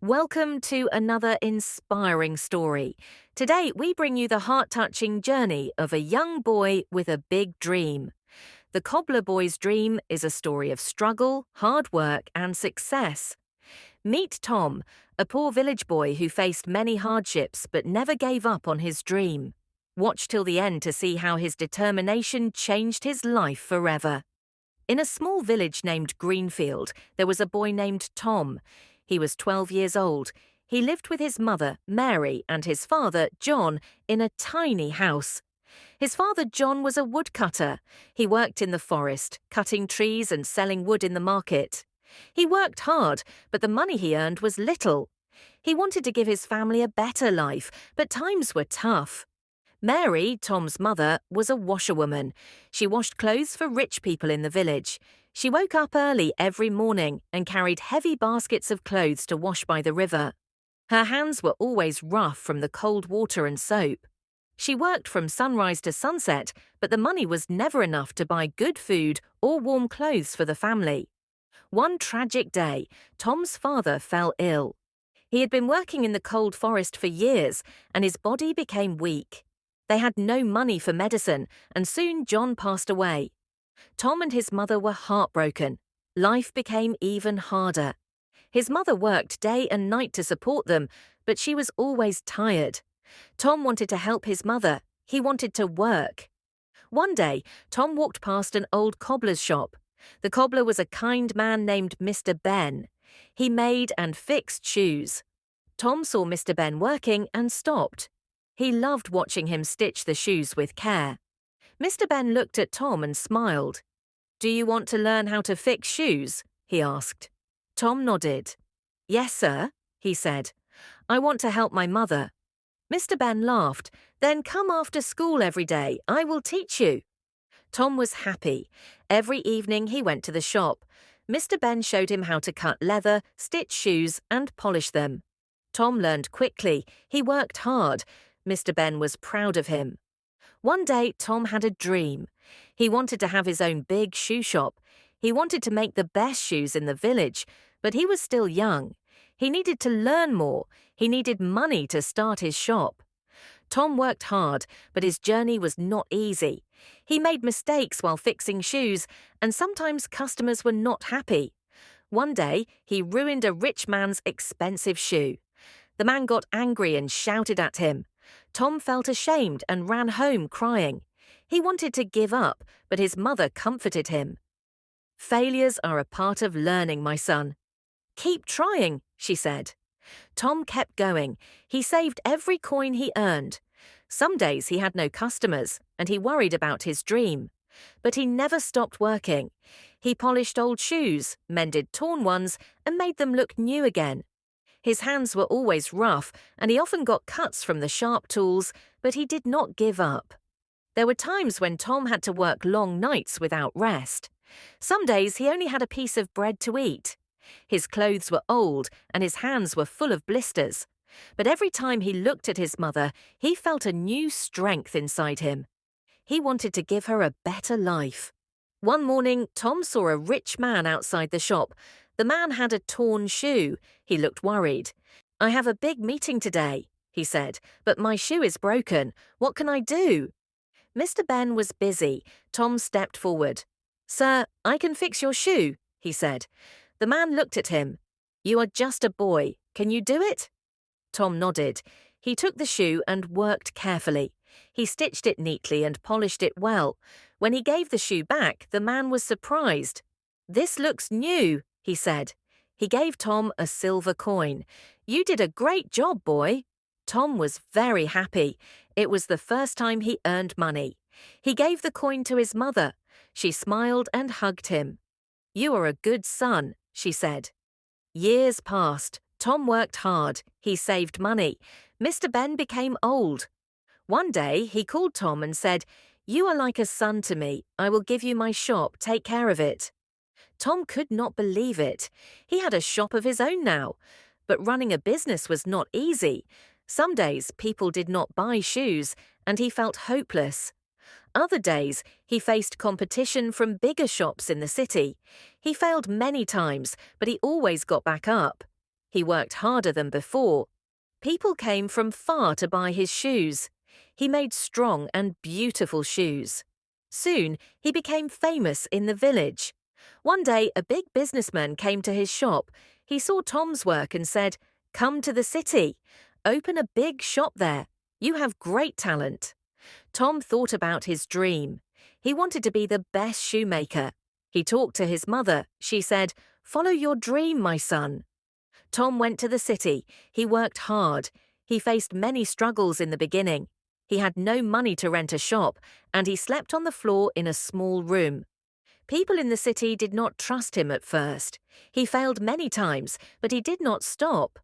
Welcome to another inspiring story. Today, we bring you the heart-touching journey of a young boy with a big dream. The Cobbler boy's dream is a story of struggle, hard work, and success. Meet Tom, a poor village boy who faced many hardships but never gave up on his dream. Watch till the end to see how his determination changed his life forever. In a small village named Greenfield, there was a boy named Tom. He was 12 years old. He lived with his mother, Mary, and his father, John, in a tiny house. His father, John, was a woodcutter. He worked in the forest, cutting trees and selling wood in the market. He worked hard, but the money he earned was little. He wanted to give his family a better life, but times were tough. Mary, Tom's mother, was a washerwoman. She washed clothes for rich people in the village. She woke up early every morning and carried heavy baskets of clothes to wash by the river. Her hands were always rough from the cold water and soap. She worked from sunrise to sunset, but the money was never enough to buy good food or warm clothes for the family. One tragic day, Tom's father fell ill. He had been working in the cold forest for years, and his body became weak. They had no money for medicine, and soon John passed away. Tom and his mother were heartbroken. Life became even harder. His mother worked day and night to support them, but she was always tired. Tom wanted to help his mother. He wanted to work. One day, Tom walked past an old cobbler's shop. The cobbler was a kind man named Mr. Ben. He made and fixed shoes. Tom saw Mr. Ben working and stopped. He loved watching him stitch the shoes with care. Mr. Ben looked at Tom and smiled. "Do you want to learn how to fix shoes?" he asked. Tom nodded. "Yes, sir," he said. "I want to help my mother." Mr. Ben laughed. "Then come after school every day. I will teach you." Tom was happy. Every evening he went to the shop. Mr. Ben showed him how to cut leather, stitch shoes, and polish them. Tom learned quickly. He worked hard. Mr. Ben was proud of him. One day, Tom had a dream. He wanted to have his own big shoe shop. He wanted to make the best shoes in the village, but he was still young. He needed to learn more. He needed money to start his shop. Tom worked hard, but his journey was not easy. He made mistakes while fixing shoes, and sometimes customers were not happy. One day, he ruined a rich man's expensive shoe. The man got angry and shouted at him. Tom felt ashamed and ran home crying. He wanted to give up, but his mother comforted him. "Failures are a part of learning, my son." "Keep trying," she said. Tom kept going. He saved every coin he earned. Some days he had no customers, and he worried about his dream. But he never stopped working. He polished old shoes, mended torn ones, and made them look new again. His hands were always rough, and he often got cuts from the sharp tools, but he did not give up. There were times when Tom had to work long nights without rest. Some days he only had a piece of bread to eat. His clothes were old, and his hands were full of blisters. But every time he looked at his mother, he felt a new strength inside him. He wanted to give her a better life. One morning, Tom saw a rich man outside the shop. The man had a torn shoe. He looked worried. "I have a big meeting today," he said, "but my shoe is broken. What can I do?" Mr. Ben was busy. Tom stepped forward. "Sir, I can fix your shoe," he said. The man looked at him. "You are just a boy. Can you do it?" Tom nodded. He took the shoe and worked carefully. He stitched it neatly and polished it well. When he gave the shoe back, the man was surprised. "This looks new," he said. He gave Tom a silver coin. "You did a great job, boy." Tom was very happy. It was the first time he earned money. He gave the coin to his mother. She smiled and hugged him. "You are a good son," she said. Years passed. Tom worked hard. He saved money. Mr. Ben became old. One day, he called Tom and said, "You are like a son to me. I will give you my shop. Take care of it." Tom could not believe it. He had a shop of his own now. But running a business was not easy. Some days, people did not buy shoes, and he felt hopeless. Other days, he faced competition from bigger shops in the city. He failed many times, but he always got back up. He worked harder than before. People came from far to buy his shoes. He made strong and beautiful shoes. Soon, he became famous in the village. One day, a big businessman came to his shop. He saw Tom's work and said, "Come to the city. Open a big shop there. You have great talent." Tom thought about his dream. He wanted to be the best shoemaker. He talked to his mother. She said, "Follow your dream, my son." Tom went to the city. He worked hard. He faced many struggles in the beginning. He had no money to rent a shop, and he slept on the floor in a small room. People in the city did not trust him at first. He failed many times, but he did not stop.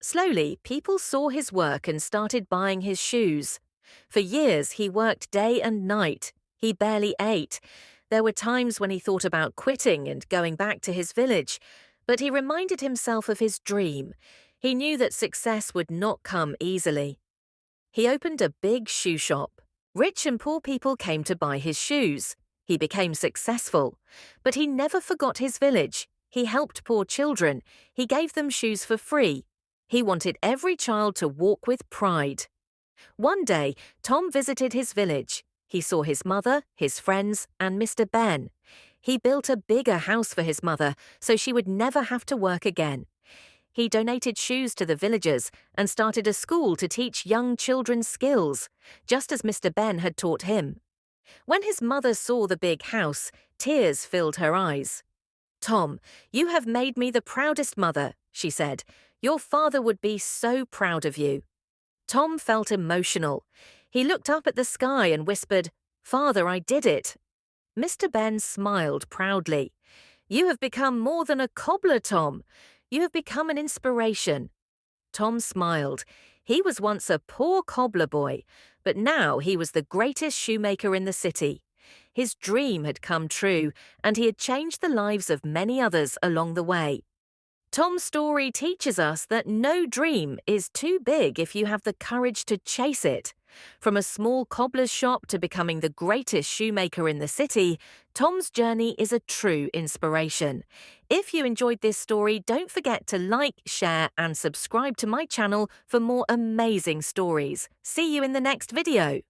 Slowly, people saw his work and started buying his shoes. For years, he worked day and night. He barely ate. There were times when he thought about quitting and going back to his village, but he reminded himself of his dream. He knew that success would not come easily. He opened a big shoe shop. Rich and poor people came to buy his shoes. He became successful. But he never forgot his village. He helped poor children. He gave them shoes for free. He wanted every child to walk with pride. One day, Tom visited his village. He saw his mother, his friends, and Mr. Ben. He built a bigger house for his mother so she would never have to work again. He donated shoes to the villagers and started a school to teach young children skills, just as Mr. Ben had taught him. When his mother saw the big house, tears filled her eyes. "Tom, you have made me the proudest mother," she said. "Your father would be so proud of you." Tom felt emotional. He looked up at the sky and whispered, "Father, I did it." Mr. Ben smiled proudly. "You have become more than a cobbler, Tom. You have become an inspiration." Tom smiled. He was once a poor cobbler boy, but now he was the greatest shoemaker in the city. His dream had come true, and he had changed the lives of many others along the way. Tom's story teaches us that no dream is too big if you have the courage to chase it. From a small cobbler's shop to becoming the greatest shoemaker in the city, Tom's journey is a true inspiration. If you enjoyed this story, don't forget to like, share, and subscribe to my channel for more amazing stories. See you in the next video.